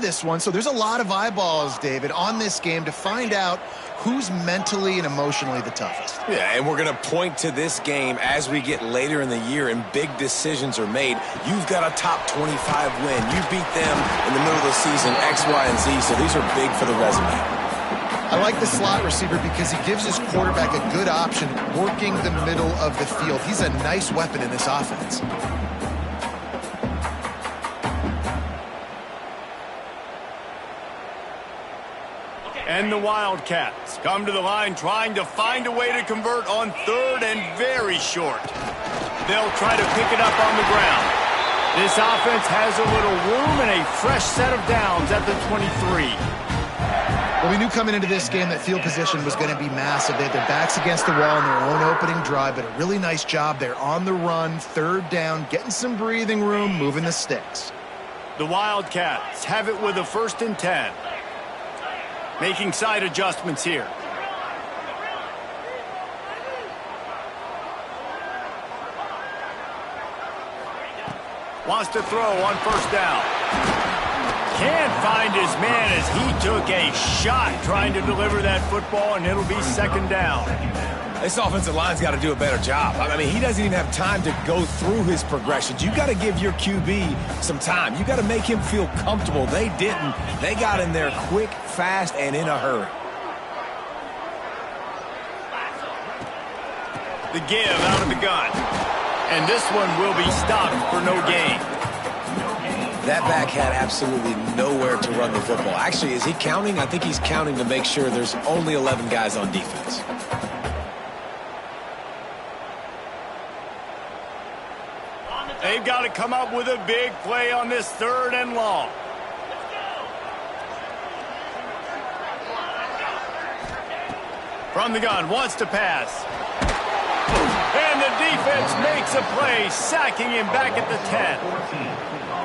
this one, so there's a lot of eyeballs, David, on this game to find out who's mentally and emotionally the toughest. Yeah, and we're going to point to this game as we get later in the year and big decisions are made. You've got a top 25 win. You beat them in the middle of the season, X, Y, and Z, so these are big for the resume. I like the slot receiver because he gives his quarterback a good option working the middle of the field. He's a nice weapon in this offense. And the Wildcats come to the line trying to find a way to convert on third and very short. They'll try to pick it up on the ground. This offense has a little room and a fresh set of downs at the 23. Well, we knew coming into this game that field position was going to be massive. They had their backs against the wall in their own opening drive, but a really nice job there on the run, third down, getting some breathing room, moving the sticks. The Wildcats have it with a 1st and 10. Making side adjustments here. Wants to throw on 1st down. Can't find his man as he took a shot trying to deliver that football, and it'll be 2nd down. This offensive line's got to do a better job. I mean, he doesn't even have time to go through his progressions. You got to give your QB some time. You got to make him feel comfortable. They didn't. They got in there quick, fast, and in a hurry. The give out of the gun. And this one will be stopped for no gain. That back had absolutely nowhere to run the football. Actually, is he counting? I think he's counting to make sure there's only 11 guys on defense. They've got to come up with a big play on this 3rd and long. From the gun, wants to pass. And the defense makes a play, sacking him back at the 10.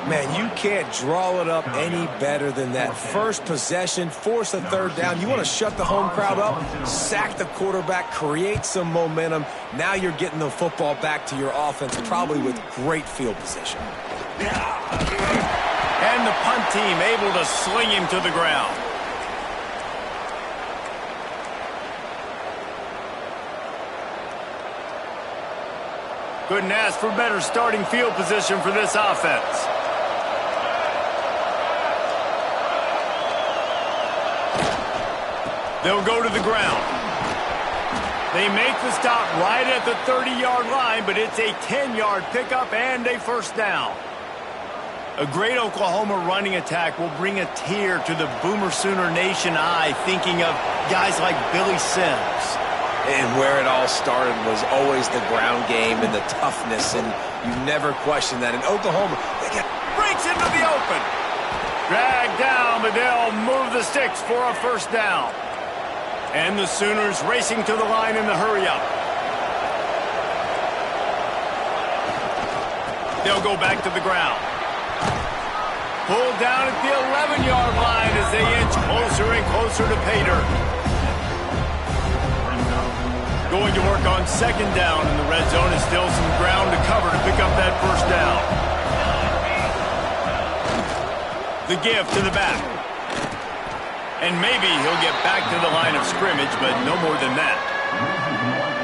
Man, you can't draw it up any better than that. First possession, force a 3rd down. You want to shut the home crowd up, sack the quarterback, create some momentum. Now you're getting the football back to your offense, probably with great field position. And the punt team able to sling him to the ground. Couldn't ask for better starting field position for this offense. They'll go to the ground. They make the stop right at the 30-yard line, but it's a 10-yard pickup and a 1st down. A great Oklahoma running attack will bring a tear to the Boomer Sooner Nation eye, thinking of guys like Billy Sims. And where it all started was always the ground game and the toughness, and you never question that. In Oklahoma, they get breaks into the open. Dragged down, but they'll move the sticks for a 1st down. And the Sooners racing to the line in the hurry-up. They'll go back to the ground. Pulled down at the 11-yard line as they inch closer and closer to pay dirt. Going to work on 2nd down in the red zone, is still some ground to cover to pick up that 1st down. The give to the back. And maybe he'll get back to the line of scrimmage, but no more than that.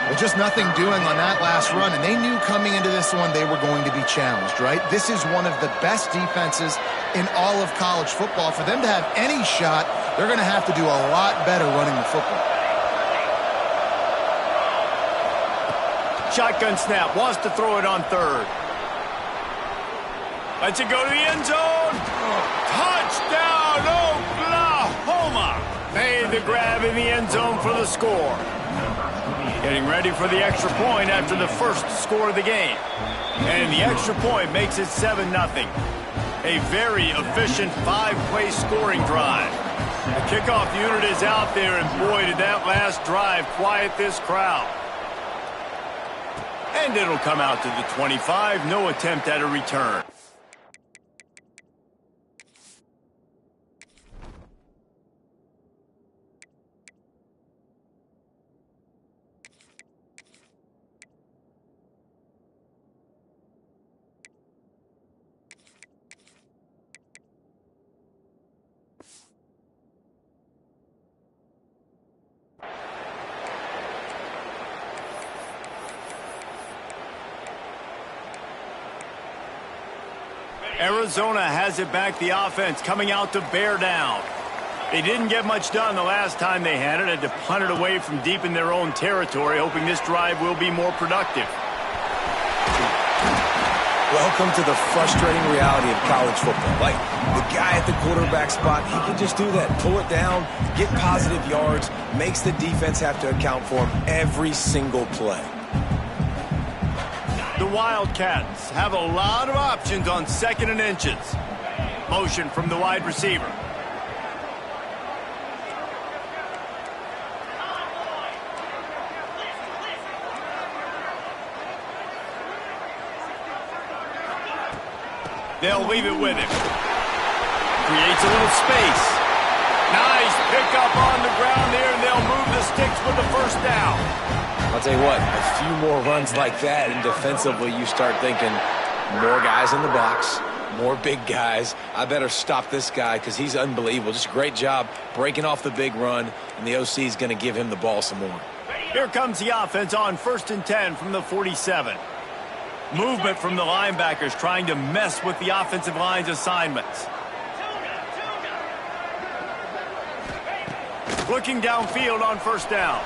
Well, just nothing doing on that last run, and they knew coming into this one they were going to be challenged, right? This is one of the best defenses in all of college football. For them to have any shot, they're going to have to do a lot better running the football. Shotgun snap, wants to throw it on 3rd. Lets it go to the end zone. Touchdown, Oklahoma! Made the grab in the end zone for the score. Getting ready for the extra point after the 1st score of the game. And the extra point makes it 7-0. A very efficient 5-play scoring drive. The kickoff unit is out there, and boy, did that last drive quiet this crowd. And it'll come out to the 25. No attempt at a return. Arizona has it back, the offense coming out to bear down. They didn't get much done the last time they had it. Had to punt it away from deep in their own territory, hoping this drive will be more productive. Welcome to the frustrating reality of college football. Like, the guy at the quarterback spot, he can just do that. Pull it down, get positive yards, makes the defense have to account for him every single play. The Wildcats have a lot of options on 2nd and inches. Motion from the wide receiver. They'll leave it with him. Creates a little space. Nice pickup on the ground there, and they'll move the sticks with the first down. I'll tell you what, a few more runs like that, and defensively you start thinking, more guys in the box, more big guys. I better stop this guy because he's unbelievable. Just a great job breaking off the big run, and the OC is going to give him the ball some more. Here comes the offense on 1st and 10 from the 47. Movement from the linebackers trying to mess with the offensive line's assignments. Looking downfield on 1st down.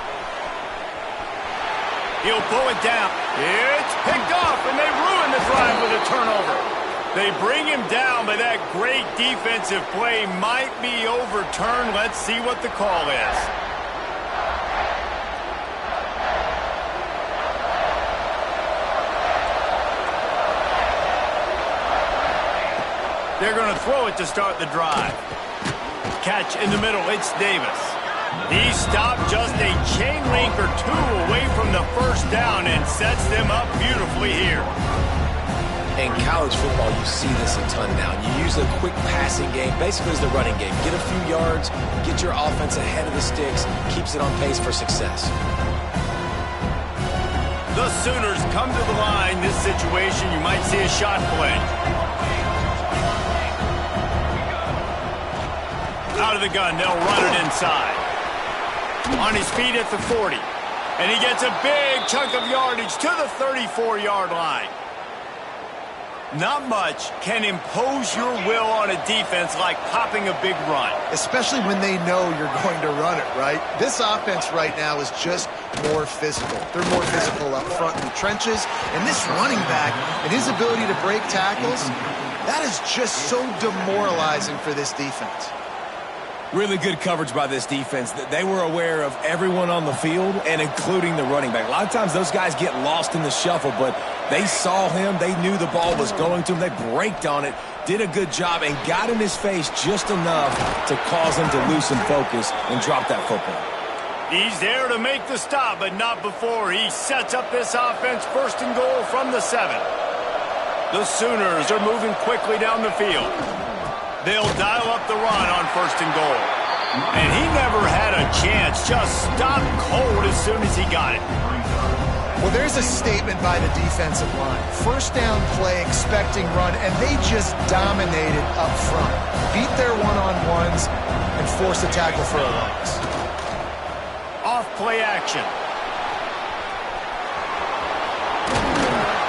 He'll pull it down. It's picked off, and they ruin the drive with a turnover. They bring him down, but that great defensive play might be overturned. Let's see what the call is. They're going to throw it to start the drive. Catch in the middle, it's Davis. He stopped just a chain link or two away from the first down and sets them up beautifully here. In college football, you see this a ton now. You use a quick passing game, basically as the running game. Get a few yards, get your offense ahead of the sticks, keeps it on pace for success. The Sooners come to the line. This situation, you might see a shot play. Out of the gun, they'll run it inside. On his feet at the 40. And he gets a big chunk of yardage to the 34-yard line. Not much can impose your will on a defense like popping a big run. Especially when they know you're going to run it, right? This offense right now is just more physical. They're more physical up front in the trenches. And this running back and his ability to break tackles, that is just so demoralizing for this defense. Really good coverage by this defense. They were aware of everyone on the field, and including the running back. A lot of times those guys get lost in the shuffle, but they saw him. They knew the ball was going to him. They braked on it, did a good job, and got in his face just enough to cause him to loosen focus and drop that football. He's there to make the stop, but not before. He sets up this offense 1st and goal from the 7. The Sooners are moving quickly down the field. They'll dial up the run on 1st and goal. And he never had a chance. Just stopped cold as soon as he got it. Well, there's a statement by the defensive line. 1st down play, expecting run, and they just dominated up front. Beat their one-on-ones and forced a tackle for a loss. Off play action.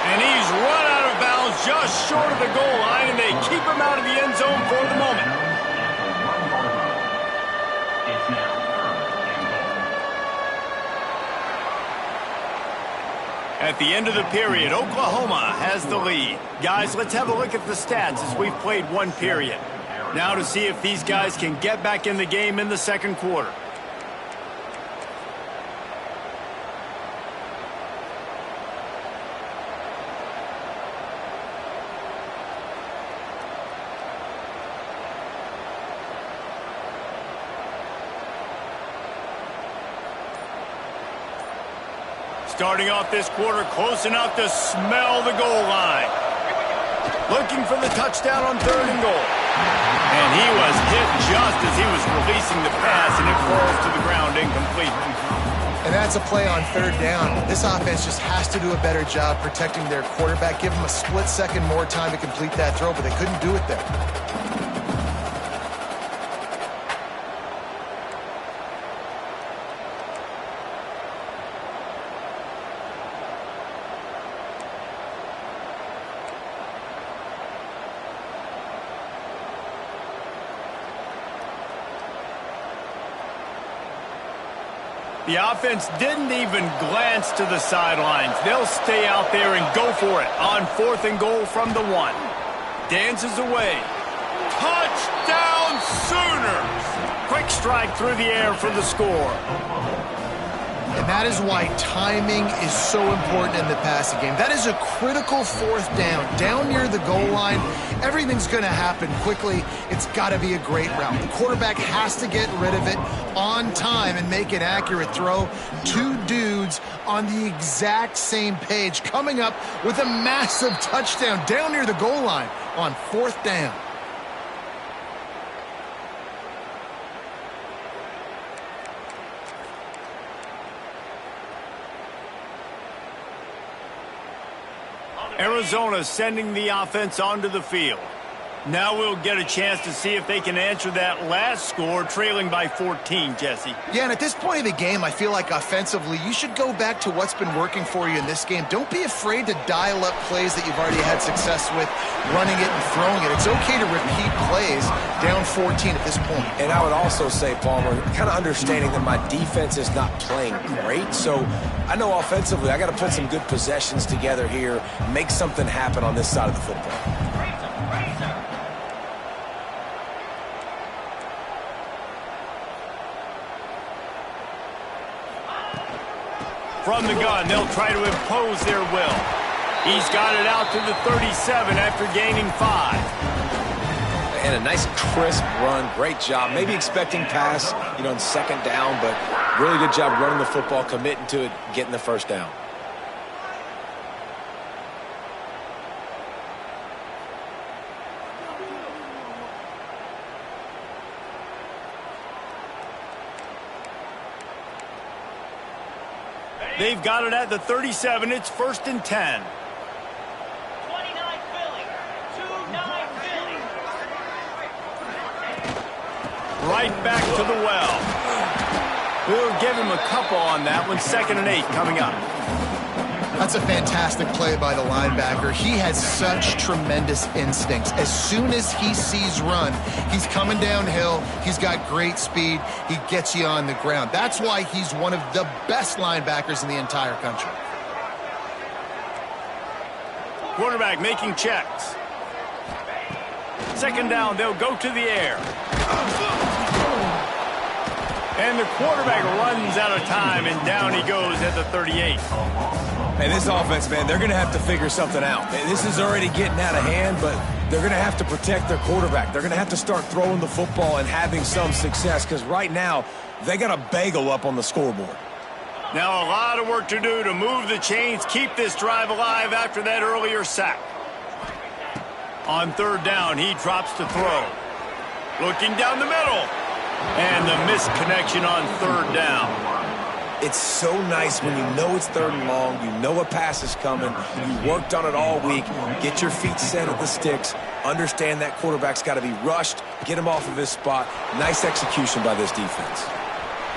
And he's run out of bounds just short of the goal line, and they keep him out of the end zone for the moment. At the end of the period, Oklahoma has the lead. Guys, let's have a look at the stats as we've played one period. Now to see if these guys can get back in the game in the 2nd quarter. Starting off this quarter close enough to smell the goal line. Looking for the touchdown on 3rd and goal. And he was hit just as he was releasing the pass, and it falls to the ground incomplete. And that's a play on 3rd down. This offense just has to do a better job protecting their quarterback. Give him a split second more time to complete that throw, but they couldn't do it there. The offense didn't even glance to the sidelines. They'll stay out there and go for it on 4th and goal from the 1. Dances away. Touchdown Sooners! Quick strike through the air for the score. And that is why timing is so important in the passing game. That is a critical 4th down near the goal line. Everything's going to happen quickly. It's got to be a great route. The quarterback has to get rid of it on time and make an accurate throw. 2 dudes on the exact same page coming up with a massive touchdown down near the goal line on 4th down. Arizona sending the offense onto the field. Now we'll get a chance to see if they can answer that last score, trailing by 14, Jesse. Yeah, and at this point of the game, I feel like offensively, you should go back to what's been working for you in this game. Don't be afraid to dial up plays that you've already had success with, running it and throwing it. It's okay to repeat plays down 14 at this point. And I would also say, Palmer, kind of understanding that my defense is not playing great, so I know offensively I got to put some good possessions together here, make something happen on this side of the football. From the gun, they'll try to impose their will. He's got it out to the 37 after gaining 5. And a nice crisp run, great job. Maybe expecting pass, in 2nd down, but really good job running the football, committing to it, getting the 1st down. They've got it at the 37. It's 1st and 10. 29 Philly. 29 Philly. Right back to the well. We'll give him a couple on that one. 2nd and 8 coming up. That's a fantastic play by the linebacker. He has such tremendous instincts. As soon as he sees run, he's coming downhill. He's got great speed. He gets you on the ground. That's why he's one of the best linebackers in the entire country. Quarterback making checks. 2nd down, they'll go to the air. And the quarterback runs out of time, and down he goes at the 38. And this offense, man, they're going to have to figure something out. This is already getting out of hand, but they're going to have to protect their quarterback. They're going to have to start throwing the football and having some success, because right now they got a bagel up on the scoreboard. Now a lot of work to do to move the chains, keep this drive alive after that earlier sack. On 3rd down, he drops to throw. Looking down the middle. And the misconnection on 3rd down. It's so nice when you know it's 3rd and long, you know a pass is coming, you worked on it all week, get your feet set at the sticks, understand that quarterback's got to be rushed, get him off of his spot. Nice execution by this defense.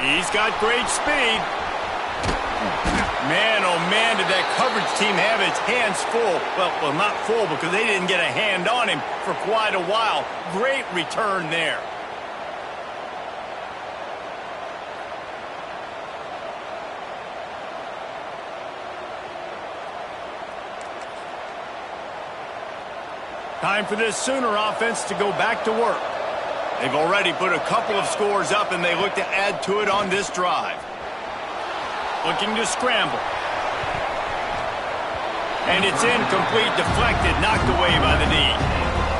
He's got great speed. Man, oh man, did that coverage team have its hands full. Well, not full because they didn't get a hand on him for quite a while. Great return there. Time for this Sooner offense to go back to work. They've already put a couple of scores up, and they look to add to it on this drive. Looking to scramble. And it's incomplete, deflected, knocked away by the knee.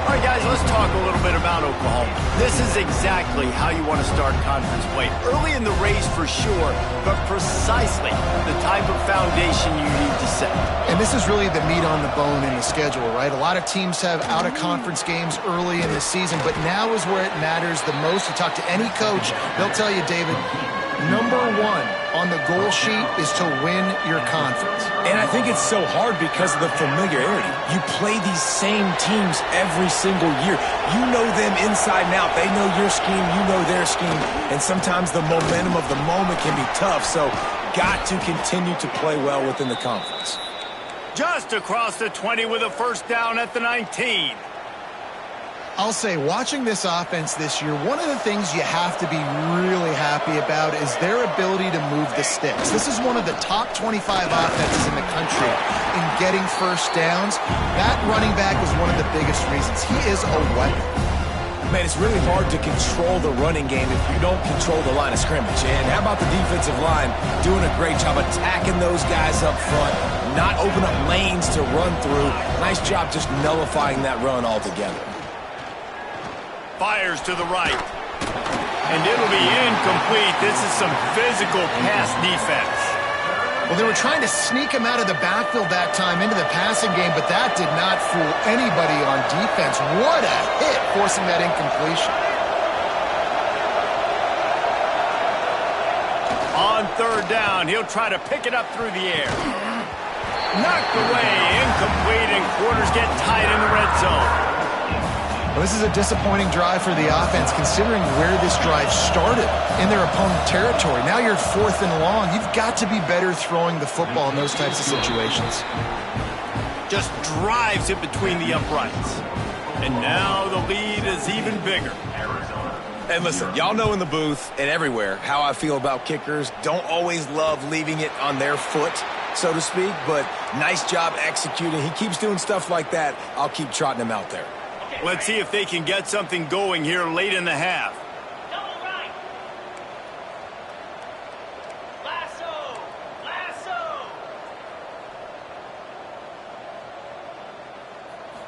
All right, guys, let's talk a little bit about Oklahoma. This is exactly how you want to start conference play. Early in the race for sure, but precisely the type of foundation you need to set. And this is really the meat on the bone in the schedule, right? A lot of teams have out-of-conference games early in the season, but now is where it matters the most. You talk to any coach, they'll tell you, David, number 1 on the goal sheet is to win your conference. And I think it's so hard because of the familiarity. You play these same teams every single year. You know them inside and out. They know your scheme, you know their scheme, and sometimes the momentum of the moment can be tough, so got to continue to play well within the conference. Just across the 20 with a 1st down at the 19. I'll say, watching this offense this year, one of the things you have to be really happy about is their ability to move the sticks. This is one of the top 25 offenses in the country in getting first downs. That running back is one of the biggest reasons. He is a weapon. Man, it's really hard to control the running game if you don't control the line of scrimmage. And how about the defensive line doing a great job attacking those guys up front, not open up lanes to run through. Nice job just nullifying that run altogether. Fires to the right. And it'll be incomplete. This is some physical pass defense. Well, they were trying to sneak him out of the backfield that time into the passing game, but that did not fool anybody on defense. What a hit, forcing that incompletion. On third down, he'll try to pick it up through the air. Knocked away, incomplete, and quarters get tight in the red zone. Well, this is a disappointing drive for the offense, considering where this drive started in their opponent territory. Now you're 4th and long. You've got to be better throwing the football in those types of situations. Just drives it between the uprights. And now the lead is even bigger. And listen, y'all know in the booth and everywhere how I feel about kickers. Don't always love leaving it on their foot, so to speak, but nice job executing. He keeps doing stuff like that. I'll keep trotting him out there. Let's see if they can get something going here late in the half. Double right. Lasso. Lasso.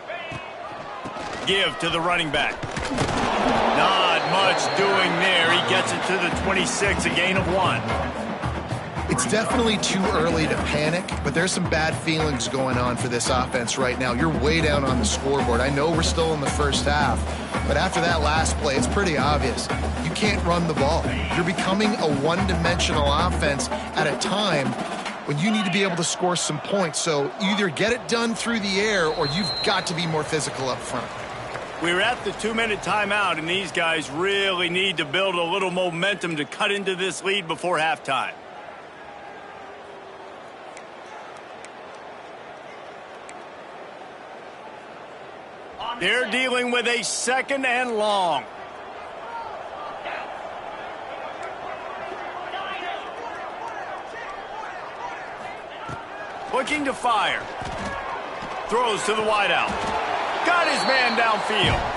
Ready. Give to the running back. Not much doing there. He gets it to the 26, a gain of 1. It's definitely too early to panic, but there's some bad feelings going on for this offense right now. You're way down on the scoreboard. I know we're still in the first half, but after that last play, it's pretty obvious. You can't run the ball. You're becoming a one-dimensional offense at a time when you need to be able to score some points. So either get it done through the air or you've got to be more physical up front. We're at the 2-minute timeout, and these guys really need to build a little momentum to cut into this lead before halftime. They're dealing with a 2nd and long. Looking to fire. Throws to the wideout. Got his man downfield.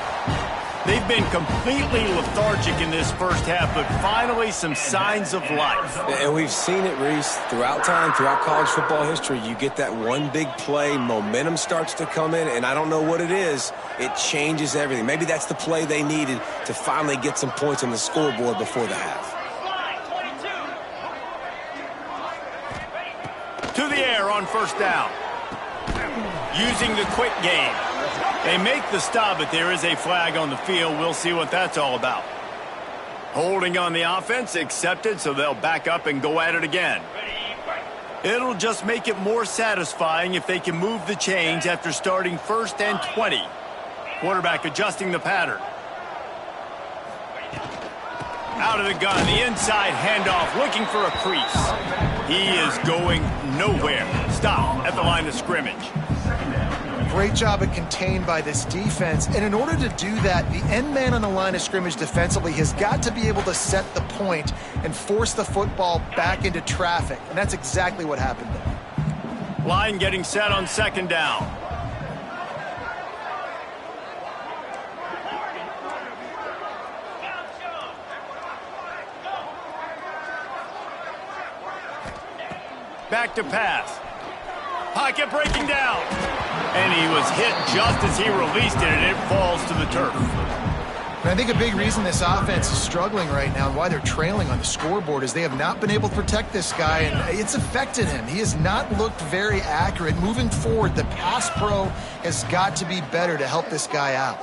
They've been completely lethargic in this first half, but finally some signs of life. And we've seen it, Reese, throughout time, throughout college football history. You get that one big play, momentum starts to come in, and I don't know what it is. It changes everything. Maybe that's the play they needed to finally get some points on the scoreboard before the half. To the air on first down. Using the quick game. They make the stop, but there is a flag on the field. We'll see what that's all about. Holding on the offense, accepted, so they'll back up and go at it again. It'll just make it more satisfying if they can move the chains after starting 1st and 20. Quarterback adjusting the pattern. Out of the gun, the inside handoff, looking for a crease. He is going nowhere. Stop at the line of scrimmage. Great job at contained by this defense. And in order to do that, the end man on the line of scrimmage defensively has got to be able to set the point and force the football back into traffic. And that's exactly what happened there. Line getting set on 2nd down. Back to pass. Pocket breaking down. And he was hit just as he released it, and it falls to the turf. And I think a big reason this offense is struggling right now and why they're trailing on the scoreboard is they have not been able to protect this guy, and it's affected him. He has not looked very accurate. Moving forward, the pass pro has got to be better to help this guy out.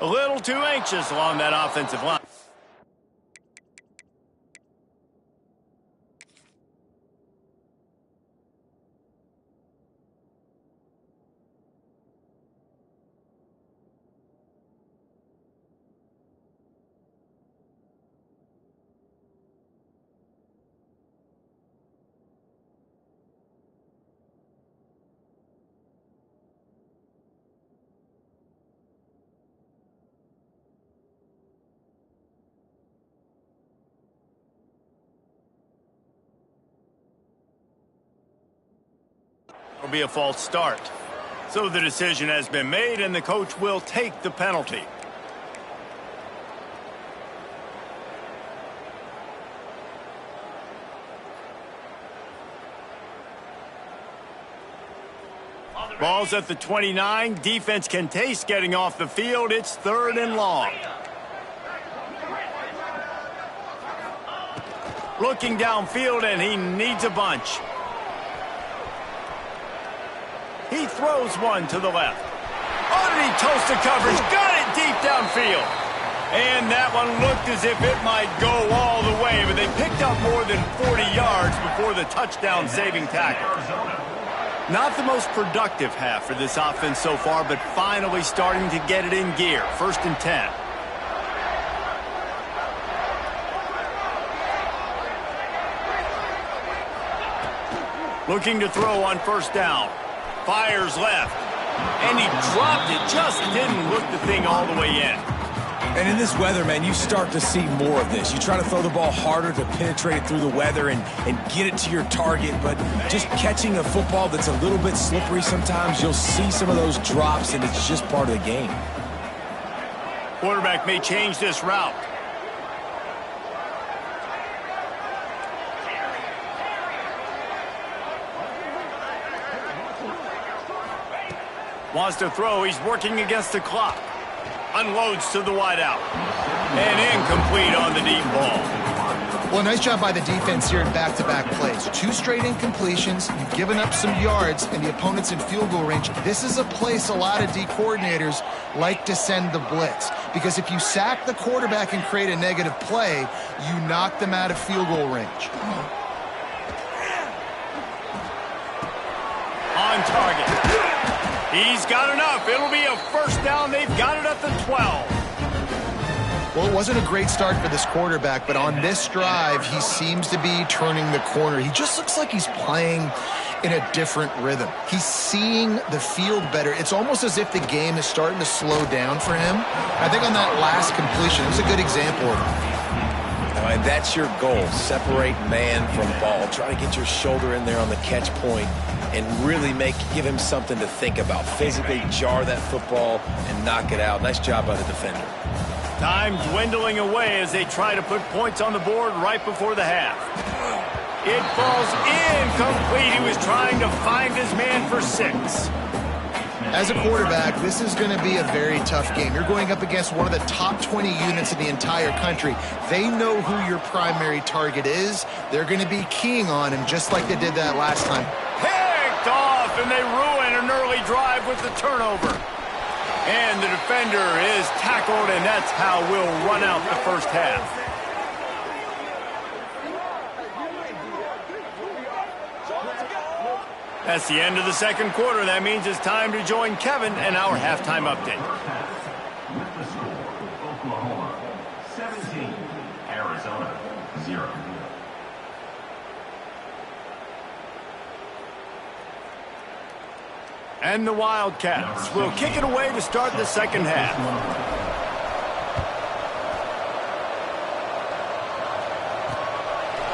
A little too anxious along that offensive line. be a false start. So the decision has been made, and the coach will take the penalty. Ball's at the 29. Defense can taste getting off the field. It's 3rd and long. Looking downfield, and he needs a bunch. He throws one to the left. Underneath toasted coverage. Got it deep downfield. And that one looked as if it might go all the way, but they picked up more than 40 yards before the touchdown-saving tackle. Not the most productive half for this offense so far, but finally starting to get it in gear. 1st and 10. Looking to throw on 1st down. Fires left. And he dropped it. Just didn't look the thing all the way in. And in this weather, man, you start to see more of this. You try to throw the ball harder to penetrate it through the weather and get it to your target, but just catching a football that's a little bit slippery sometimes, you'll see some of those drops, and it's just part of the game. Quarterback may change this route. Wants to throw. He's working against the clock. Unloads to the wideout. And incomplete on the deep ball. Well, nice job by the defense here in back-to-back plays. 2 straight incompletions. You've given up some yards, and the opponent's in field goal range. This is a place a lot of D coordinators like to send the blitz. Because if you sack the quarterback and create a negative play, you knock them out of field goal range. On target. He's got enough. It'll be a 1st down. They've got it at the 12. Well, it wasn't a great start for this quarterback, but on this drive, he seems to be turning the corner. He just looks like he's playing in a different rhythm. He's seeing the field better. It's almost as if the game is starting to slow down for him. I think on that last completion, it was a good example of it. And that's your goal. Separate man from ball. Try to get your shoulder in there on the catch point and really give him something to think about. Physically jar that football and knock it out. Nice job by the defender. Time dwindling away as they try to put points on the board right before the half. It falls incomplete. He was trying to find his man for 6. As a quarterback, this is going to be a very tough game. You're going up against one of the top 20 units in the entire country. They know who your primary target is. They're going to be keying on him just like they did that last time. Picked off, and they ruin an early drive with the turnover. And the defender is tackled, and that's how we'll run out the 1st half. That's the end of the 2nd quarter. That means it's time to join Kevin and our halftime update. Oklahoma 17, Arizona 0. And the Wildcats will kick it away to start the 2nd half.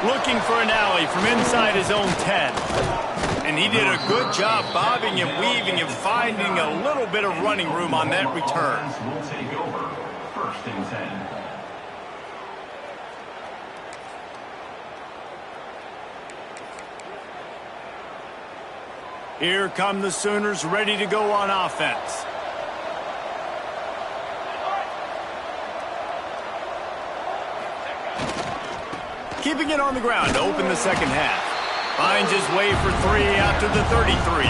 Looking for an alley from inside his own 10. And he did a good job bobbing and weaving and finding a little bit of running room on that return. Will take over 1st and 10. Here come the Sooners ready to go on offense. Keeping it on the ground to open the 2nd half. Finds his way for 3 after the 33.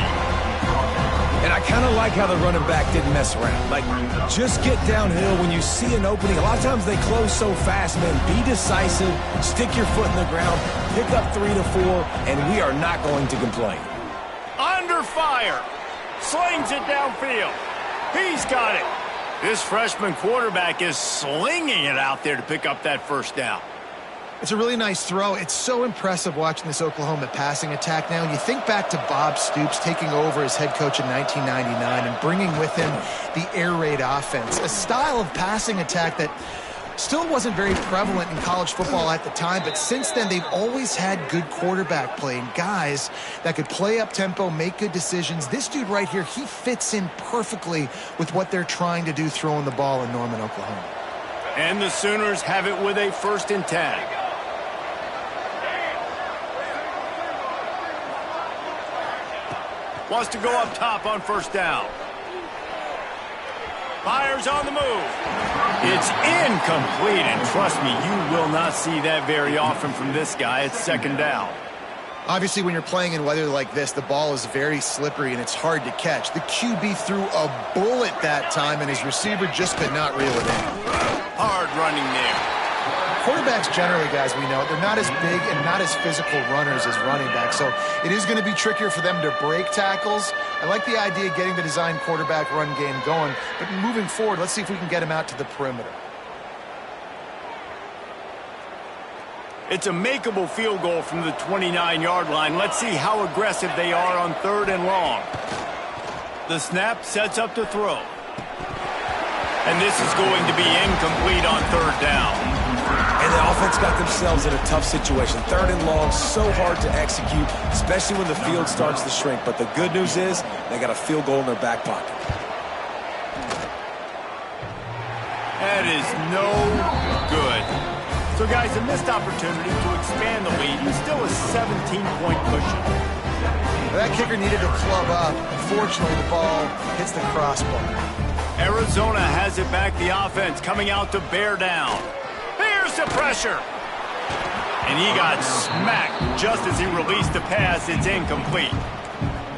And I kind of like how the running back didn't mess around. Like, just get downhill when you see an opening. A lot of times they close so fast, man. Be decisive, stick your foot in the ground, pick up 3 to 4, and we are not going to complain. Under fire. Slings it downfield. He's got it. This freshman quarterback is slinging it out there to pick up that 1st down. It's a really nice throw. It's so impressive watching this Oklahoma passing attack now. And you think back to Bob Stoops taking over as head coach in 1999 and bringing with him the air raid offense, a style of passing attack that Still wasn't very prevalent in college football at the time, but since then they've always had good quarterback play and guys that could play up tempo, make good decisions. This dude right here, he fits in perfectly with what they're trying to do throwing the ball in Norman, Oklahoma. And the Sooners have it with a 1st and 10. Wants to go up top on 1st down. Fires on the move. It's incomplete, and trust me, you will not see that very often from this guy. It's 2nd down. Obviously, when you're playing in weather like this, the ball is very slippery and it's hard to catch. The QB threw a bullet that time, and his receiver just could not reel it in. Hard running there. Quarterbacks generally, guys, we know, they're not as big and not as physical runners as running backs, so it is going to be trickier for them to break tackles. I like the idea of getting the design quarterback run game going, but moving forward, let's see if we can get him out to the perimeter. It's a makeable field goal from the 29-yard line. Let's see how aggressive they are on 3rd and long. The snap sets up to throw. And this is going to be incomplete on 3rd down. And the offense got themselves in a tough situation. 3rd and long, so hard to execute, especially when the field starts to shrink. But the good news is they got a field goal in their back pocket. That is no good. So, guys, a missed opportunity to expand the lead and still a 17-point cushion. That kicker needed to club up. Unfortunately, the ball hits the crossbar. Arizona has it back. The offense coming out to bear down. Here's the pressure. And he got smacked just as he released the pass. It's incomplete.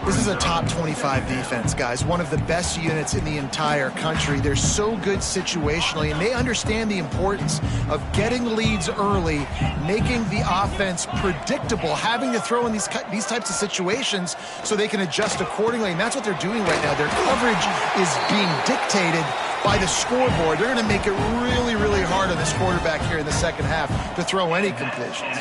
This is a top 25 defense, guys. One of the best units in the entire country. They're so good situationally, and they understand the importance of getting leads early, making the offense predictable, having to throw in these types of situations so they can adjust accordingly. And that's what they're doing right now. Their coverage is being dictated by the scoreboard. They're going to make it really, really hard on this quarterback here in the 2nd half to throw any completions.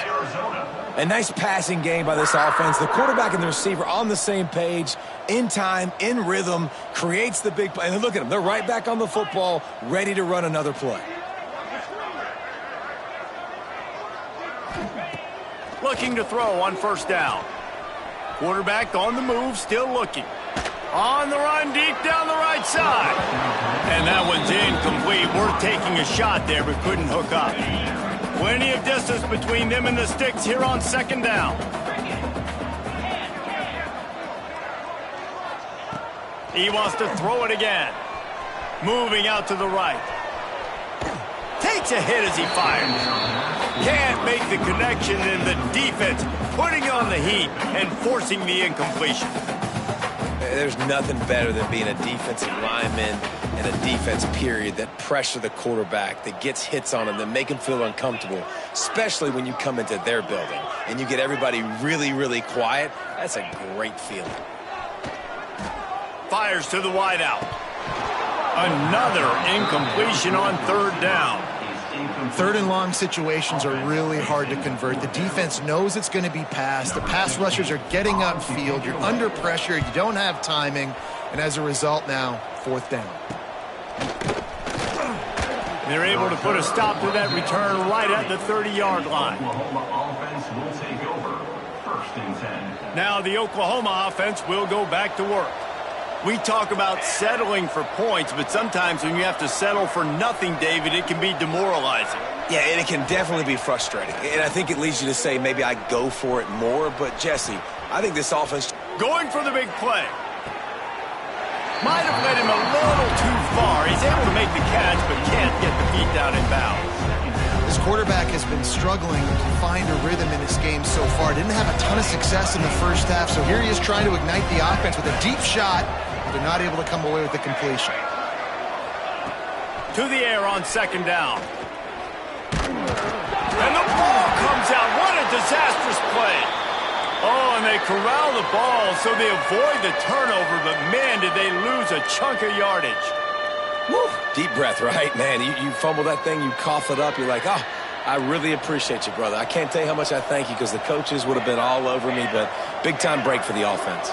A nice passing game by this offense. The quarterback and the receiver on the same page, in time, in rhythm, creates the big play. And look at them. They're right back on the football, ready to run another play. Looking to throw on 1st down. Quarterback on the move, still looking. On the run, deep down the right side. And that one's incomplete. Worth taking a shot there, but couldn't hook up. Plenty of distance between them and the sticks here on 2nd down. He wants to throw it again. Moving out to the right. Takes a hit as he fires. Can't make the connection, and the defense putting on the heat and forcing the incompletion. There's nothing better than being a defensive lineman and a defense period that pressure the quarterback, that gets hits on him, that make him feel uncomfortable, especially when you come into their building and you get everybody really, really quiet. That's a great feeling. Fires to the wideout. Another incompletion on 3rd down. 3rd and long situations are really hard to convert. The defense knows it's going to be passed. The pass rushers are getting upfield. You're under pressure. You don't have timing. And as a result now, 4th down. They're able to put a stop to that return right at the 30-yard line. Oklahoma offense will take over. 1st and 10. Now the Oklahoma offense will go back to work. We talk about settling for points, but sometimes when you have to settle for nothing, David, it can be demoralizing. Yeah, and it can definitely be frustrating. And I think it leads you to say maybe I go for it more. But, Jesse, I think this offense... Going for the big play. Might have led him a little too far. He's able to make the catch, but can't get the feet down in bounds. This quarterback has been struggling to find a rhythm in this game so far. Didn't have a ton of success in the 1st half, so here he is trying to ignite the offense with a deep shot. They're not able to come away with the completion. To the air on 2nd down. And the ball comes out. What a disastrous play. Oh, and they corral the ball so they avoid the turnover, but man, did they lose a chunk of yardage. Woo. Deep breath, right? Man, you fumble that thing, you cough it up, you're like, oh, I really appreciate you, brother. I can't tell you how much I thank you because the coaches would have been all over me, but big-time break for the offense.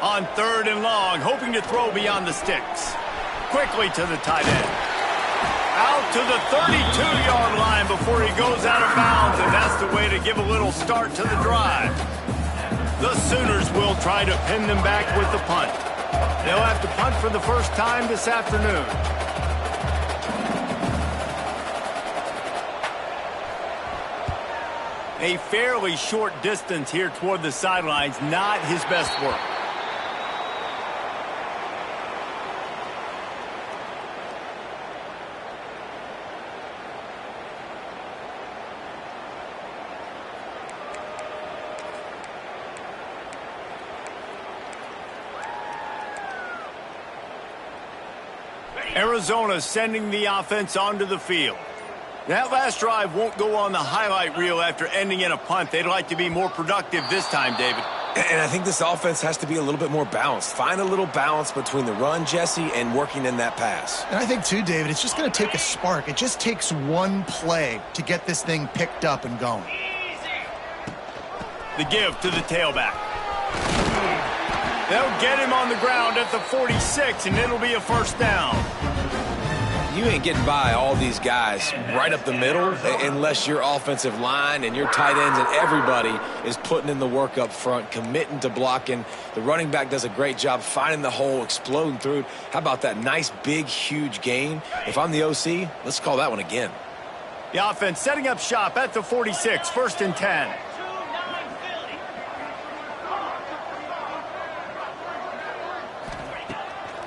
On 3rd and long, hoping to throw beyond the sticks. quickly to the tight end. Out to the 32-yard line before he goes out of bounds, and that's the way to give a little start to the drive. The Sooners will try to pin them back with the punt. They'll have to punt for the first time this afternoon. A fairly short distance here toward the sidelines, not his best work. Arizona sending the offense onto the field. That last drive won't go on the highlight reel after ending in a punt. They'd like to be more productive this time, David. And I think this offense has to be a little bit more balanced. Find a little balance between the run, Jesse, and working in that pass. And I think, too, David, it's just going to take a spark. It just takes one play to get this thing picked up and going. The give to the tailback. They'll get him on the ground at the 46, and it'll be a first down. You ain't getting by all these guys right up the middle unless your offensive line and your tight ends and everybody is putting in the work up front, committing to blocking. The running back does a great job finding the hole, exploding through it. How about that nice, big, huge gain? If I'm the OC, let's call that one again. The offense setting up shop at the 46, 1st and 10.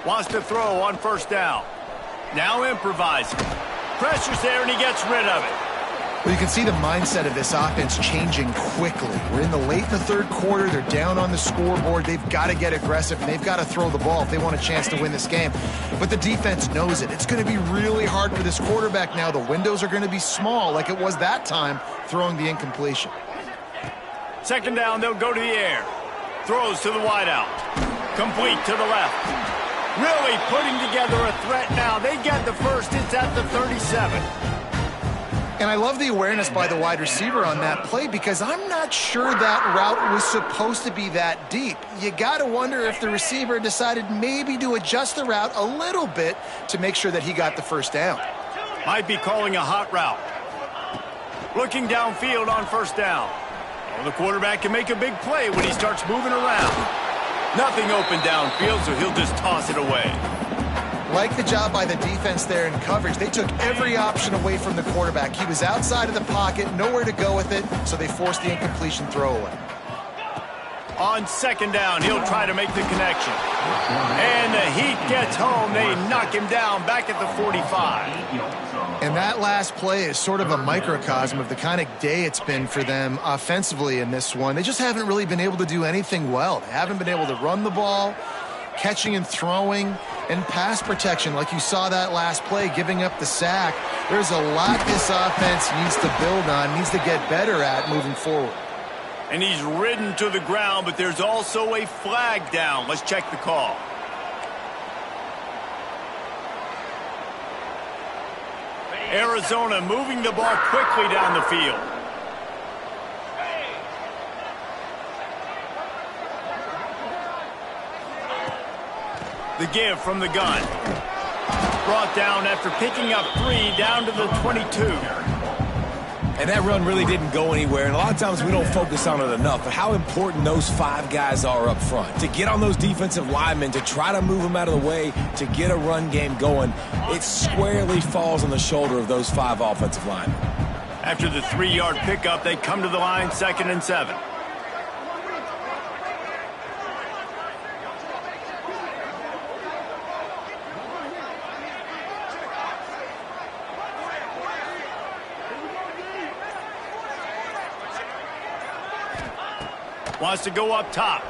Wants to throw on first down. Now improvising. Pressure's there, and he gets rid of it. Well, you can see the mindset of this offense changing quickly. We're in the late in the third quarter. They're down on the scoreboard. They've got to get aggressive, and they've got to throw the ball if they want a chance to win this game. But the defense knows it. It's going to be really hard for this quarterback now. The windows are going to be small like it was that time throwing the incompletion. 2nd down, they'll go to the air. Throws to the wideout. Complete to the left. Really putting together a threat now. They get the first. It's at the 37. And I love the awareness by the wide receiver on that play because I'm not sure that route was supposed to be that deep. You got to wonder if the receiver decided maybe to adjust the route a little bit to make sure that he got the first down. Might be calling a hot route. Looking downfield on first down. Well, the quarterback can make a big play when he starts moving around. Nothing open downfield, so he'll just toss it away. Like the job by the defense there in coverage. They took every option away from the quarterback. He was outside of the pocket, nowhere to go with it, so they forced the incompletion throwaway. On 2nd down, he'll try to make the connection. And the heat gets home. They knock him down back at the 45. And that last play is sort of a microcosm of the kind of day it's been for them offensively in this one. They just haven't really been able to do anything well. They haven't been able to run the ball, catching and throwing, and pass protection like you saw that last play, giving up the sack. There's a lot this offense needs to build on, needs to get better at moving forward. And he's ridden to the ground, but there's also a flag down. Let's check the call. Arizona moving the ball quickly down the field. The give from the gun. Brought down after picking up 3 down to the 22. And that run really didn't go anywhere, and a lot of times we don't focus on it enough, but how important those 5 guys are up front. To get on those defensive linemen, to try to move them out of the way, to get a run game going, it squarely falls on the shoulder of those 5 offensive linemen. After the 3-yard pickup, they come to the line, 2nd and 7. Wants to go up top.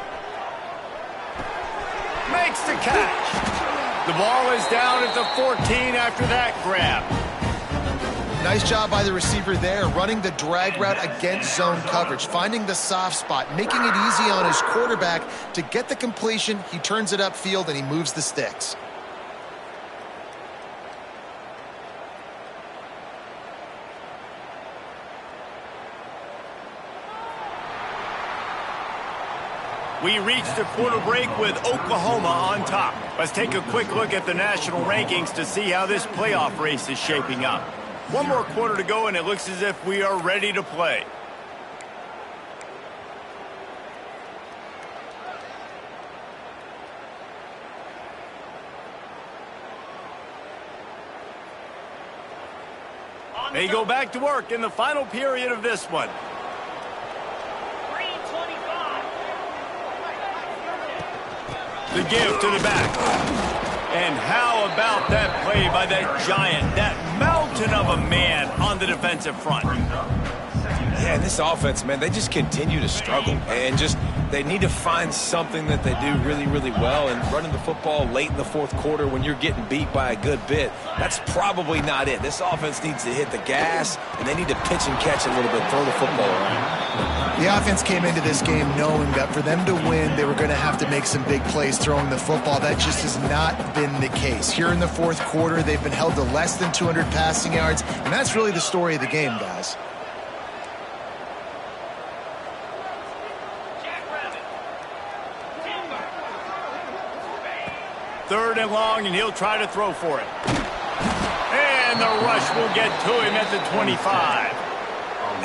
Makes the catch. The ball is down at the 14 after that grab. Nice job by the receiver there, running the drag route against zone coverage, finding the soft spot, making it easy on his quarterback to get the completion. He turns it upfield and he moves the sticks. We reached the quarter break with Oklahoma on top. Let's take a quick look at the national rankings to see how this playoff race is shaping up. One more quarter to go, and it looks as if we are ready to play. They go back to work in the final period of this one. The give to the back. And how about that play by that giant, that mountain of a man on the defensive front? Yeah, and this offense, man, they just continue to struggle. And they need to find something that they do really, really well. And running the football late in the fourth quarter when you're getting beat by a good bit, that's probably not it. This offense needs to hit the gas, and they need to pitch and catch a little bit, throw the football around. The offense came into this game knowing that for them to win, they were going to have to make some big plays throwing the football. That just has not been the case. Here in the fourth quarter, they've been held to less than 200 passing yards, and that's really the story of the game, guys. Third and long, and he'll try to throw for it. And the rush will get to him at the 25.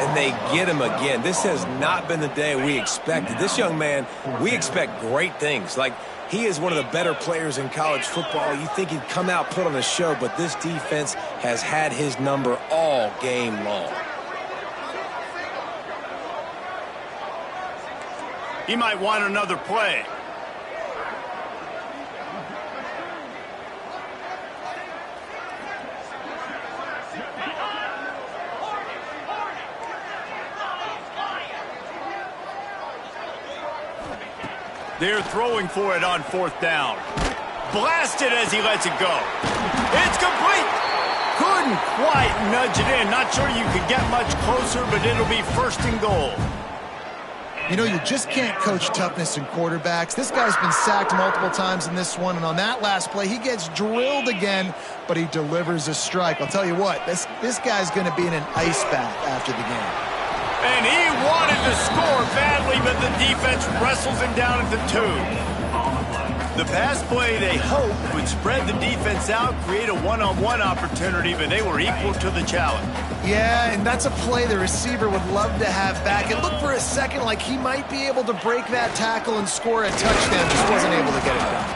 And they get him again. This has not been the day we expected. This young man, we expect great things. Like, he is one of the better players in college football. You think he'd come out, put on a show, but this defense has had his number all game long. He might want another play. They're throwing for it on fourth down. Blasted as he lets it go. It's complete. Couldn't quite nudge it in. Not sure you could get much closer, but it'll be first and goal. You know, you just can't coach toughness in quarterbacks. This guy's been sacked multiple times in this one, and on that last play, he gets drilled again, but he delivers a strike. I'll tell you what, this guy's going to be in an ice bath after the game. And he wanted to score badly, but the defense wrestles him down at the 2. The pass play, they hoped, would spread the defense out, create a one-on-one opportunity, but they were equal to the challenge. Yeah, and that's a play the receiver would love to have back. It looked for a second like he might be able to break that tackle and score a touchdown. Just wasn't able to get it done.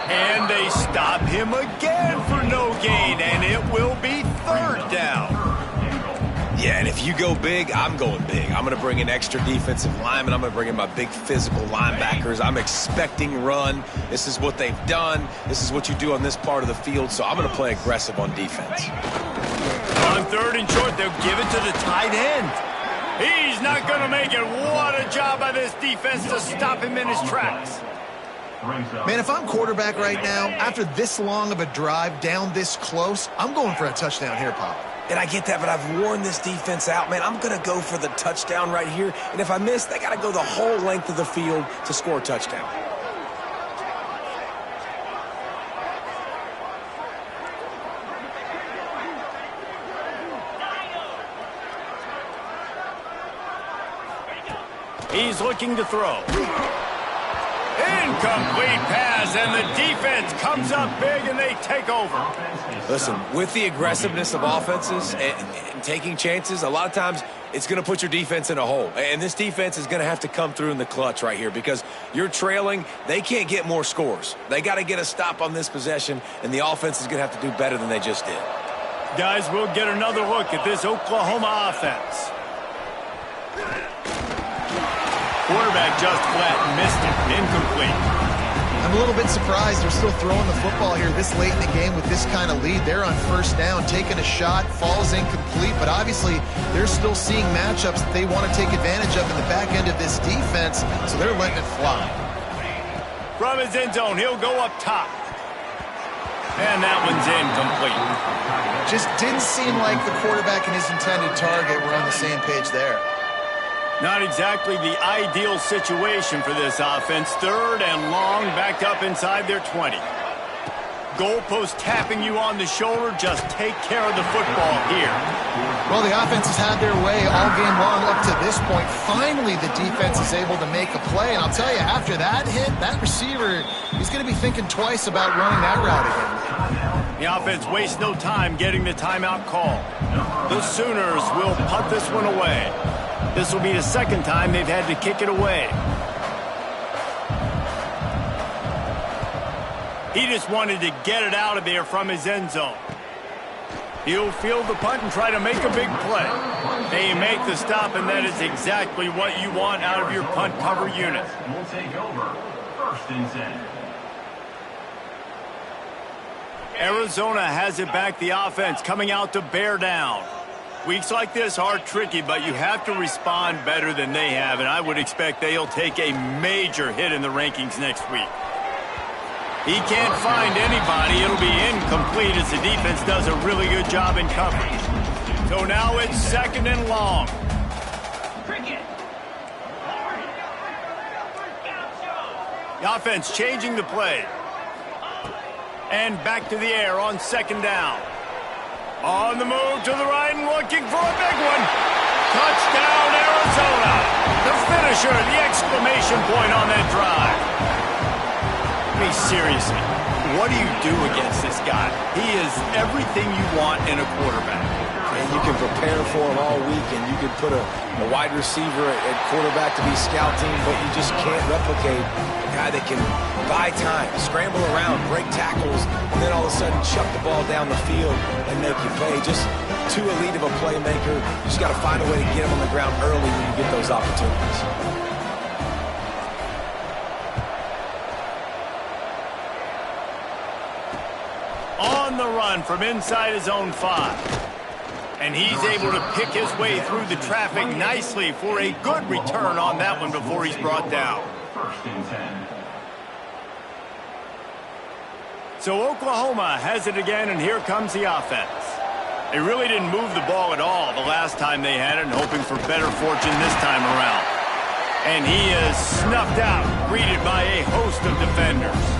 And they stop him again for no gain, and it will be third down. Yeah, and if you go big, I'm going big. I'm going to bring in extra defensive linemen. I'm going to bring in my big physical linebackers. I'm expecting run. This is what they've done. This is what you do on this part of the field, so I'm going to play aggressive on defense. On third and short, they'll give it to the tight end. He's not going to make it. What a job by this defense to stop him in his tracks. Man, if I'm quarterback right now, after this long of a drive down this close, I'm going for a touchdown here, Pop. And I get that, but I've worn this defense out, man. I'm going to go for the touchdown right here. And if I miss, they got to go the whole length of the field to score a touchdown. He's looking to throw. Incomplete pass, and the defense comes up big, and they take over. Listen, with the aggressiveness of offenses and taking chances, a lot of times it's going to put your defense in a hole. And this defense is going to have to come through in the clutch right here because you're trailing. They can't get more scores. They got to get a stop on this possession, and the offense is going to have to do better than they just did. Guys, we'll get another look at this Oklahoma offense. Quarterback just flat missed it. Incomplete. I'm a little bit surprised they're still throwing the football here this late in the game with this kind of lead. They're on first down, taking a shot, falls incomplete, but obviously they're still seeing matchups that they want to take advantage of in the back end of this defense, so they're letting it fly. From his end zone, he'll go up top. And that one's incomplete. Just didn't seem like the quarterback and his intended target were on the same page there. Not exactly the ideal situation for this offense. Third and long, backed up inside their 20. Goalpost tapping you on the shoulder. Just take care of the football here. Well, the offense has had their way all game long up to this point. Finally, the defense is able to make a play. And I'll tell you, after that hit, that receiver, he's going to be thinking twice about running that route again. The offense wastes no time getting the timeout call. The Sooners will punt this one away. This will be the second time they've had to kick it away. He just wanted to get it out of there from his end zone. He'll field the punt and try to make a big play. They make the stop, and that is exactly what you want out of your punt cover unit. We'll take over. First and 10. Arizona has it back, the offense coming out to bear down. Weeks like this are tricky, but you have to respond better than they have, and I would expect they'll take a major hit in the rankings next week. He can't find anybody. It'll be incomplete as the defense does a really good job in coverage. So now it's second and long. The offense changing the play. And back to the air on second down. On the move to the right and looking for a big one. Touchdown, Arizona. The finisher, the exclamation point on that drive. I mean, seriously, what do you do against this guy? He is everything you want in a quarterback. And you can prepare for him all week, and you can put a wide receiver at quarterback to be scouting, but you just can't replicate a guy that can buy time, scramble around, break tackles, and then all of a sudden chuck the ball down the field and make you pay. Just too elite of a playmaker. You just got to find a way to get him on the ground early when you get those opportunities. On the run from inside his own 5. And he's able to pick his way through the traffic nicely for a good return on that one before he's brought down. First and 10. So Oklahoma has it again, and here comes the offense. They really didn't move the ball at all the last time they had it, and hoping for better fortune this time around. And he is snuffed out, greeted by a host of defenders.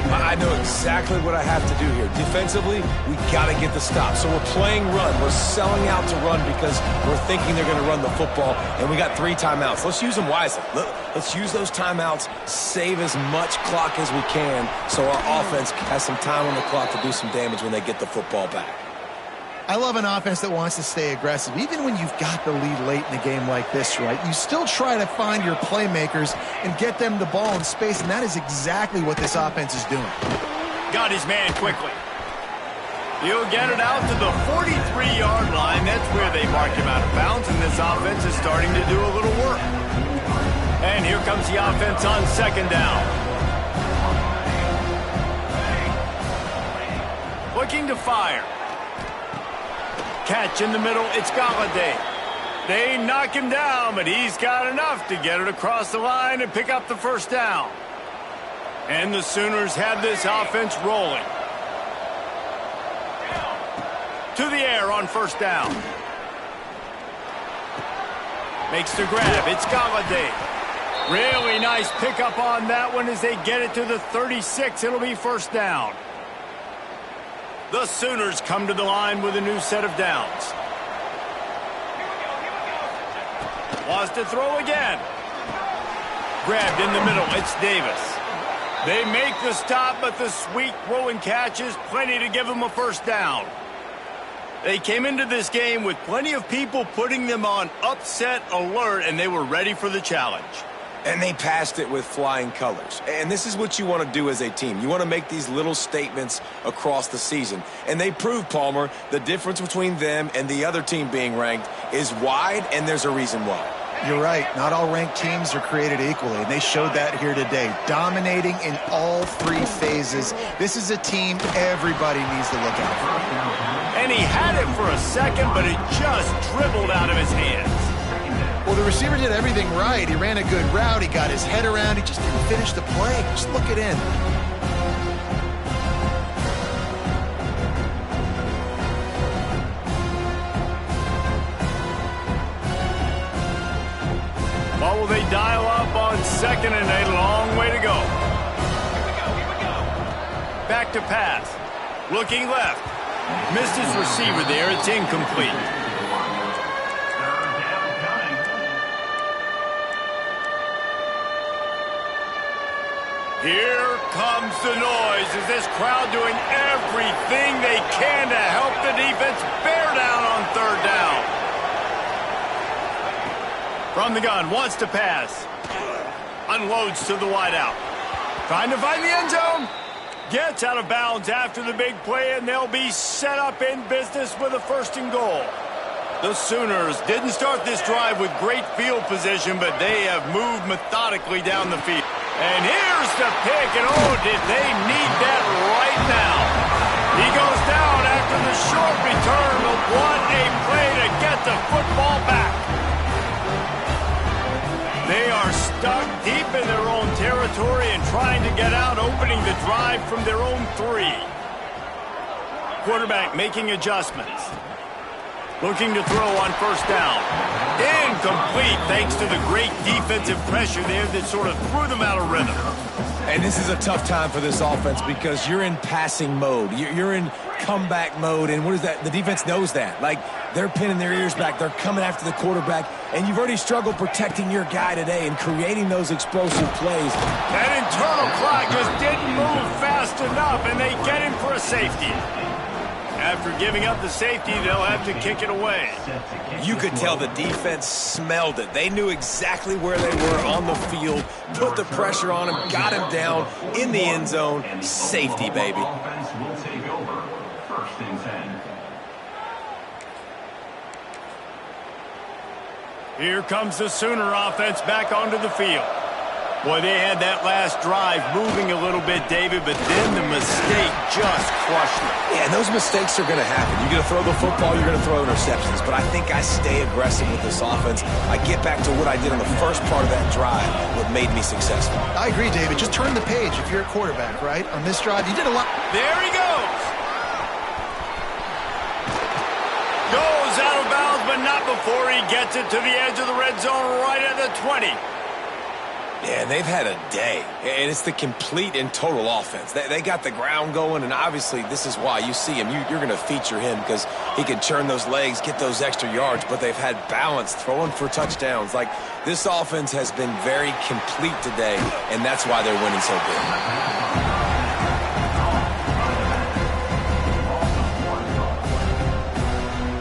I know exactly what I have to do here. Defensively, we got to get the stop. So we're playing run. We're selling out to run because we're thinking they're going to run the football, and we got 3 timeouts. Let's use them wisely. Let's use those timeouts, save as much clock as we can so our offense has some time on the clock to do some damage when they get the football back. I love an offense that wants to stay aggressive. Even when you've got the lead late in a game like this, right, you still try to find your playmakers and get them the ball in space, and that is exactly what this offense is doing. Got his man quickly. He'll get it out to the 43-yard line. That's where they marked him out of bounds, and this offense is starting to do a little work. And here comes the offense on second down. Looking to fire. Catch in the middle, it's Galladay. They knock him down, but he's got enough to get it across the line and pick up the first down. And the Sooners have this offense rolling. To the air on first down. Makes the grab, it's Galladay. Really nice pickup on that one as they get it to the 36. It'll be first down. The Sooners come to the line with a new set of downs. Wants to throw again. Grabbed in the middle, it's Davis. They make the stop, but the sweet throw and catch is plenty to give them a first down. They came into this game with plenty of people putting them on upset alert, and they were ready for the challenge. And they passed it with flying colors. And this is what you want to do as a team. You want to make these little statements across the season. And they proved, Palmer, the difference between them and the other team being ranked is wide, and there's a reason why. You're right. Not all ranked teams are created equally, and they showed that here today. Dominating in all 3 phases. This is a team everybody needs to look out for. And he had it for a second, but it just dribbled out of his hands. Well, the receiver did everything right. He ran a good route. He got his head around. He just didn't finish the play. Just look it in. What will they dial up on second and a long way to go? Back to pass. Looking left. Missed his receiver there. It's incomplete. Here comes the noise. Is this crowd doing everything they can to help the defense bear down on third down? From the gun, wants to pass. Unloads to the wideout. Trying to find the end zone. Gets out of bounds after the big play, and they'll be set up in business with a 1st and goal. The Sooners didn't start this drive with great field position, but they have moved methodically down the field. And here's the pick, and oh, did they need that right now. He goes down after the short return, but what a play to get the football back. They are stuck deep in their own territory and trying to get out, opening the drive from their own 3. Quarterback making adjustments. Looking to throw on 1st down. Incomplete thanks to the great defensive pressure there that sort of threw them out of rhythm. And this is a tough time for this offense because you're in passing mode. You're in comeback mode, and what is that? The defense knows that. Like, they're pinning their ears back. They're coming after the quarterback, and you've already struggled protecting your guy today and creating those explosive plays. That internal clock just didn't move fast enough, and they get him for a safety. After giving up the safety, they'll have to kick it away. You could tell the defense smelled it. They knew exactly where they were on the field, put the pressure on him, got him down in the end zone. Safety, baby. Offense will take over. 1st and 10. Here comes the Sooner offense back onto the field. Boy, they had that last drive moving a little bit, David, but then the mistake just crushed them. Yeah, and those mistakes are going to happen. You're going to throw the football, you're going to throw interceptions, but I think I stay aggressive with this offense. I get back to what I did on the first part of that drive, what made me successful. I agree, David. Just turn the page if you're a quarterback, right? On this drive, you did a lot. There he goes. Goes out of bounds, but not before he gets it to the edge of the red zone right at the 20. Yeah, and they've had a day, and it's the complete and total offense. They got the ground going, and obviously this is why you see him. You're going to feature him because he can churn those legs, get those extra yards, but they've had balance, throwing for touchdowns. Like, this offense has been very complete today, and that's why they're winning so big.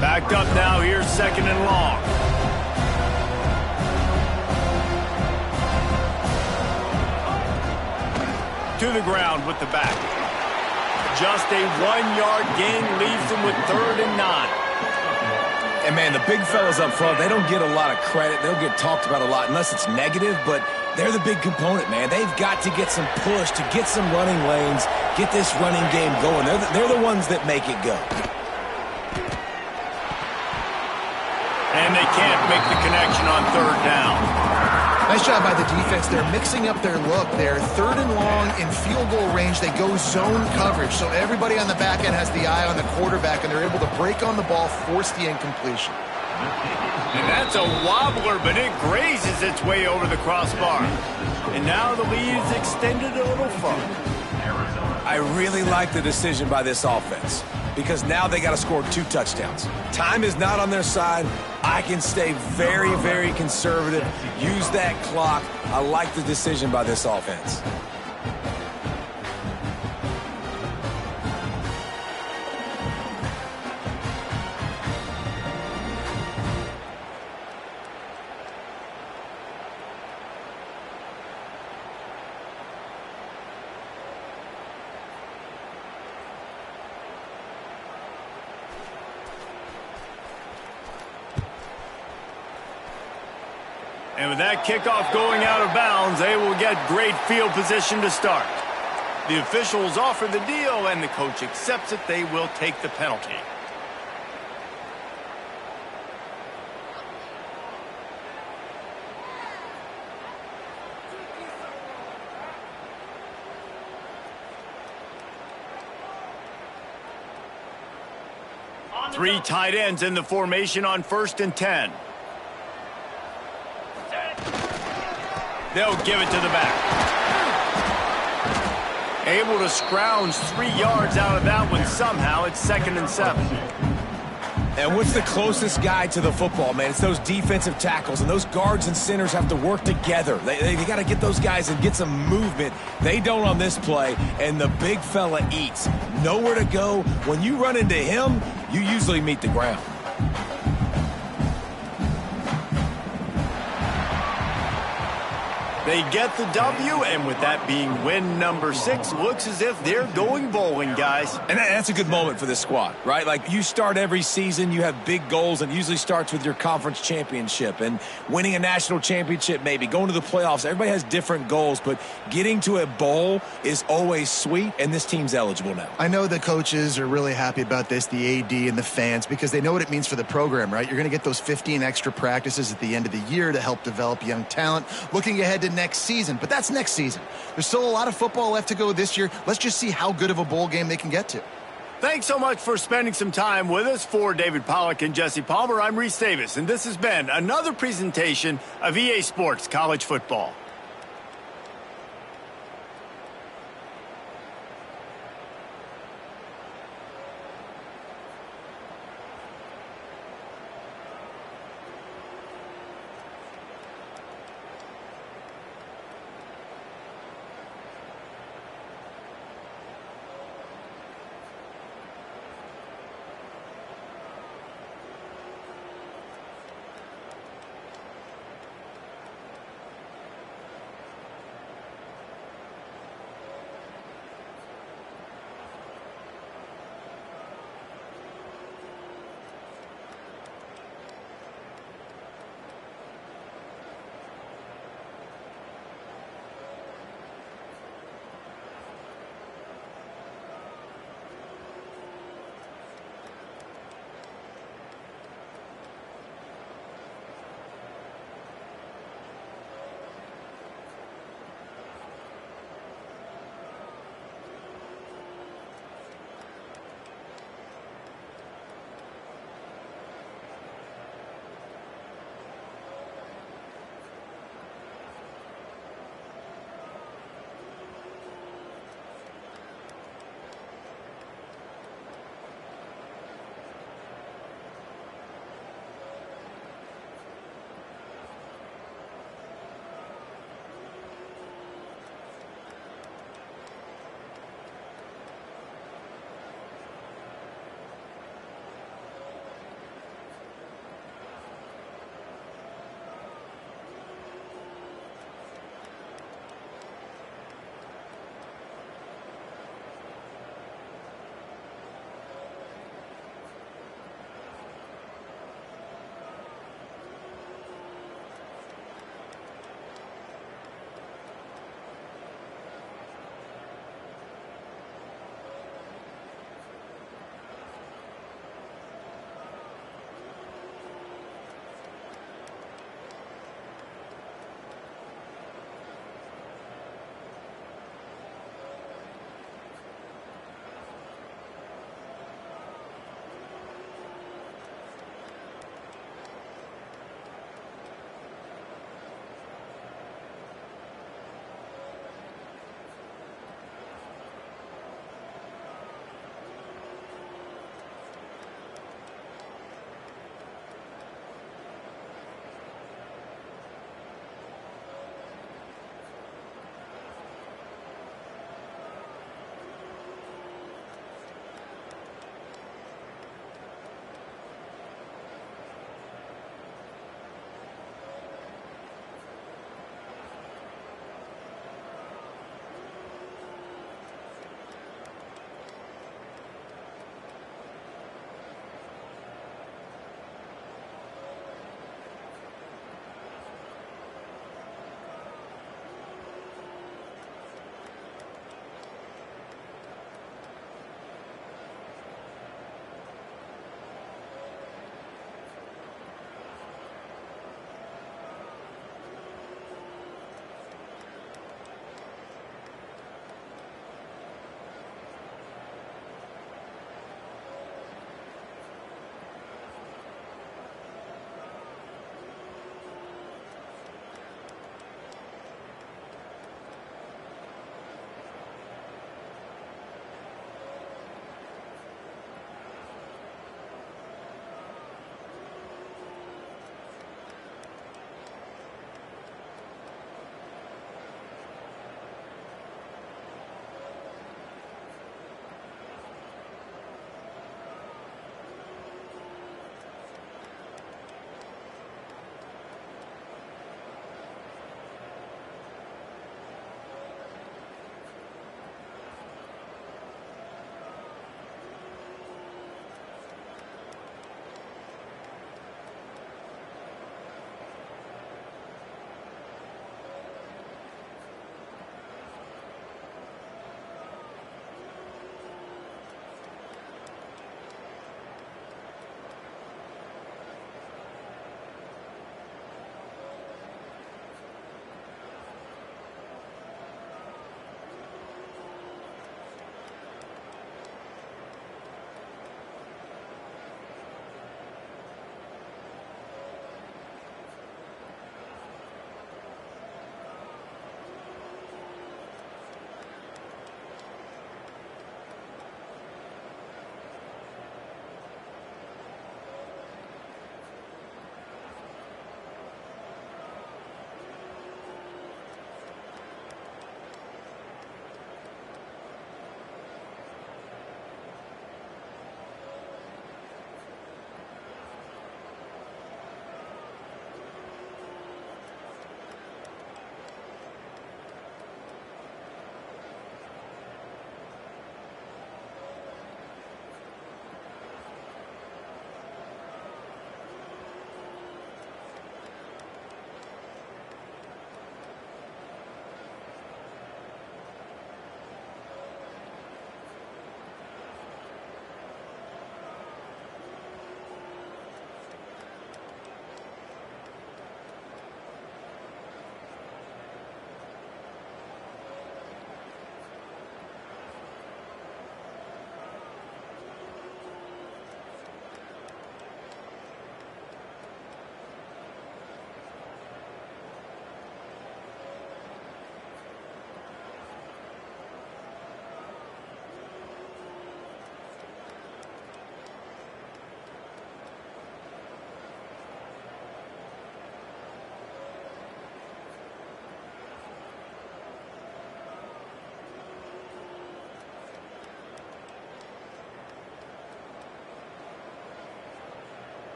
Backed up now, here's 2nd and long. To the ground with the back. Just a 1-yard gain leaves them with 3rd and 9. And, man, the big fellas up front, they don't get a lot of credit. They'll get talked about a lot unless it's negative, but they're the big component, man. They've got to get some push, to get some running lanes, get this running game going. They're the ones that make it go. And they can't make the connection on 3rd down. Nice job by the defense. They're mixing up their look. They're 3rd and long in field goal range. They go zone coverage. So everybody on the back end has the eye on the quarterback, and they're able to break on the ball, force the incompletion. And that's a wobbler, but it grazes its way over the crossbar. And now the lead is extended a little further. I really like the decision by this offense because now they got to score 2 touchdowns. Time is not on their side. I can stay very, very conservative, use that clock. I like the decision by this offense. And with that kickoff going out of bounds, they will get great field position to start. The officials offer the deal, and the coach accepts it. They will take the penalty. Three tight ends in the formation on 1st and 10. They'll give it to the back. Able to scrounge 3 yards out of that one somehow. It's 2nd and 7. And what's the closest guy to the football, man? It's those defensive tackles, and those guards and centers have to work together. They got to get those guys and get some movement. They don't on this play, and the big fella eats. Nowhere to go. When you run into him, you usually meet the ground. They get the W, and with that being win number 6, looks as if they're going bowling, guys. And that's a good moment for this squad, right? Like, you start every season, you have big goals, and it usually starts with your conference championship and winning a national championship, maybe going to the playoffs. Everybody has different goals, but getting to a bowl is always sweet, and this team's eligible now. I know the coaches are really happy about this, the AD and the fans, because they know what it means for the program, right? You're going to get those 15 extra practices at the end of the year to help develop young talent. Looking ahead to next season, but that's next season. There's still a lot of football left to go this year. Let's just see how good of a bowl game they can get to. Thanks so much for spending some time with us. For David Pollack and Jesse Palmer, I'm Reese Davis, and this has been another presentation of EA Sports College Football.